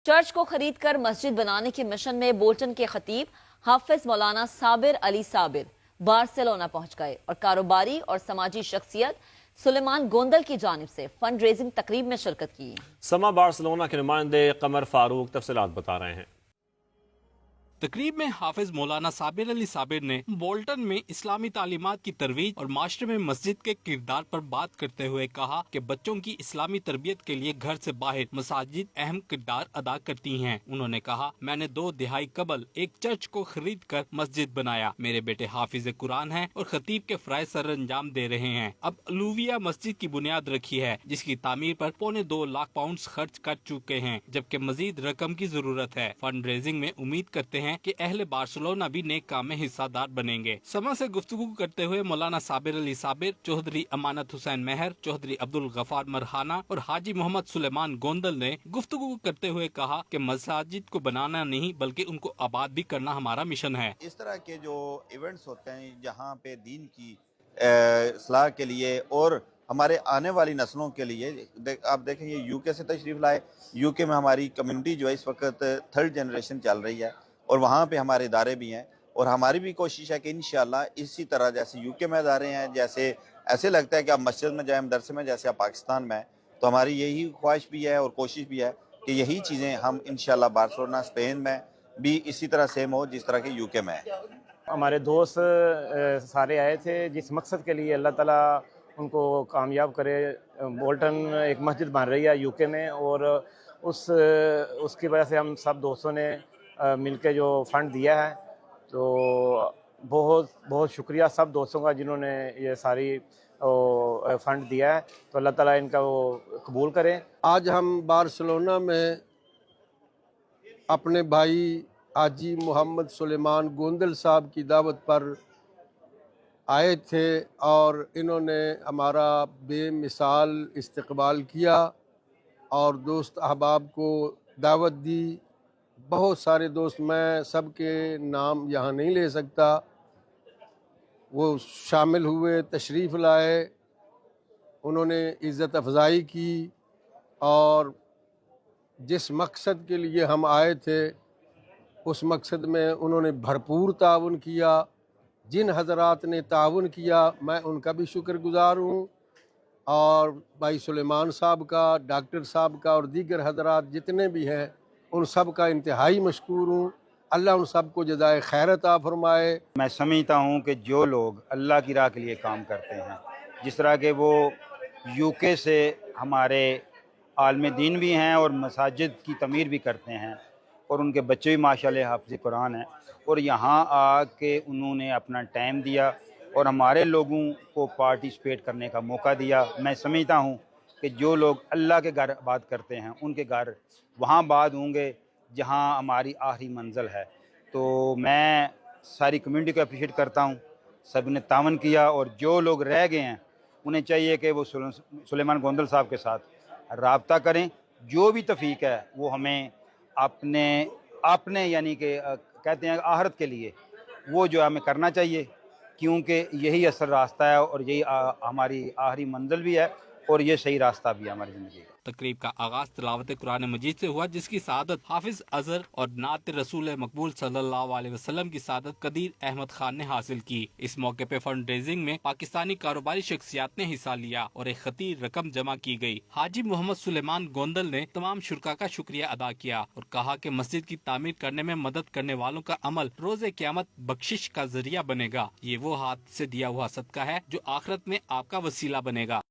Church को खरीदकर मस्जिद बनाने के मिशन में बोल्टन के खतीब हाफिज मौलाना साबिर अली साबिर बार्सिलोना पहुंच गए और कारोबारी और समाजी शख्सियत सुलेमान गोंदल की जानिब से फंड रेजिंग तकरीब में शिरकत की। समा बार्सिलोना के नुमाइंदे कमर फारूक तफसीलात बता रहे हैं। तकरीब में हाफिज मौलाना साबिर अली साबिर ने बोल्टन में इस्लामी तालीमात की तरवीज और माशरे में मस्जिद के किरदार पर बात करते हुए कहा कि बच्चों की इस्लामी तरबियत के लिए घर से बाहर मसाजिद अहम किरदार अदा करती हैं। उन्होंने कहा, मैंने 2 दिहाई कबल एक चर्च को खरीद कर मस्जिद बनाया। मेरे बेटे हाफिज कुरान हैं और खतीब के फराइज सर अंजाम दे रहे हैं। अब अलूविया मस्जिद की बुनियाद रखी है, जिसकी तामीर पर $2.25 लाख खर्च कर चुके हैं, जबकि मजीद रकम की जरूरत है। फंड रेजिंग में उम्मीद करते हैं कि अहले बार्सिलोना भी नेक काम में हिस्सादार बनेंगे। समा से गुफ्तगू करते हुए मौलाना साबिर अली साबिर, चौधरी अमानत हुसैन मेहर, चौधरी अब्दुल गफार मरहाना और हाजी मोहम्मद सुलेमान गोंदल ने गुफ्तगू करते हुए कहा कि मसाजिद को बनाना नहीं बल्कि उनको आबाद भी करना हमारा मिशन है। इस तरह के जो इवेंट्स होते हैं जहाँ पे दीन की इस्लाह के लिए और हमारे आने वाली नस्लों के लिए आप देखें, ये यूके से तशरीफ लाए। यूके में हमारी कम्युनिटी जो है इस वक्त 3rd जनरेशन चल रही है और वहाँ पे हमारे इदारे भी हैं और हमारी भी कोशिश है कि इंशाल्लाह इसी तरह जैसे यूके में इदारे हैं, जैसे ऐसे लगता है कि आप मस्जिद में जाएं, मदरसे में, जैसे आप पाकिस्तान में हैं, तो हमारी यही ख्वाहिश भी है और कोशिश भी है कि यही चीज़ें हम इंशाल्लाह बार्सिलोना स्पेन में भी इसी तरह सेम हो जिस तरह के यूके में है। हमारे दोस्त सारे आए थे जिस मकसद के लिए अल्लाह ताला उनको कामयाब करे। बोल्टन एक मस्जिद बन रही है यूके में और उसकी वजह से हम सब दोस्तों ने मिलके जो फंड दिया है, तो बहुत बहुत शुक्रिया सब दोस्तों का जिन्होंने ये सारी फंड दिया है। तो अल्लाह ताला इनका वो कबूल करे। आज हम बार्सिलोना में अपने भाई हाजी मोहम्मद सुलेमान गोंदल साहब की दावत पर आए थे और इन्होंने हमारा बेमिसाल इस्तकबाल किया और दोस्त अहबाब को दावत दी। बहुत सारे दोस्त, मैं सबके नाम यहाँ नहीं ले सकता, वो शामिल हुए, तशरीफ़ लाए, उन्होंने इज़्ज़त अफ़ज़ाई की और जिस मकसद के लिए हम आए थे उस मकसद में उन्होंने भरपूर ताउन किया। जिन हज़रात ने ताउन किया मैं उनका भी शुक्रगुज़ार हूँ और भाई सुलेमान साहब का, डॉक्टर साहब का और दीगर हज़रात जितने भी हैं उन सब का इंतहाई मशकूर हूँ। अल्लाह उन सब को जज़ाए खैर अता फरमाए। मैं समझता हूँ कि जो लोग अल्लाह की राह के लिए काम करते हैं, जिस तरह के वो यूके से हमारे आलम दीन भी हैं और मसाजिद की तमीर भी करते हैं और उनके बच्चे भी माशाल्लाह हाफ़िज़ कुरान हैं और यहाँ आके उन्होंने अपना टाइम दिया और हमारे लोगों को पार्टिसिपेट करने का मौका दिया। मैं समझता हूँ कि जो लोग अल्लाह के घर आबाद करते हैं उनके घर वहाँ आबाद होंगे जहाँ हमारी आखिरी मंजिल है। तो मैं सारी कम्युनिटी को अप्रिशिएट करता हूँ, सब ने तावन किया और जो लोग रह गए हैं उन्हें चाहिए कि वो सुलेमान गोंदल साहब के साथ राब्ता करें। जो भी तफीक है वो हमें अपने यानी कि कहते हैं आहरत के लिए वो जो हमें करना चाहिए, क्योंकि यही असल रास्ता है और यही हमारी आखिरी मंजिल भी है और ये सही रास्ता भी है हमारी ज़िंदगी का। तकरीब का आगाज तिलावत कुरान मजीद से हुआ, जिसकी सादत हाफिज अजहर और नात रसूल मकबूल सल्लल्लाहु अलैहि वसल्लम की सादत कदीर अहमद खान ने हासिल की। इस मौके पे फंड रेजिंग में पाकिस्तानी कारोबारी शख्सियात ने हिस्सा लिया और एक खतीर रकम जमा की गई। हाजी मोहम्मद सुलेमान गोंदल ने तमाम शुरका का शुक्रिया अदा किया और कहा कि मस्जिद की तामीर करने में मदद करने वालों का अमल रोज़े क़यामत बख्शिश का जरिया बनेगा। ये वो हाथ से दिया हुआ सदका है जो आखिरत में आपका वसीला बनेगा।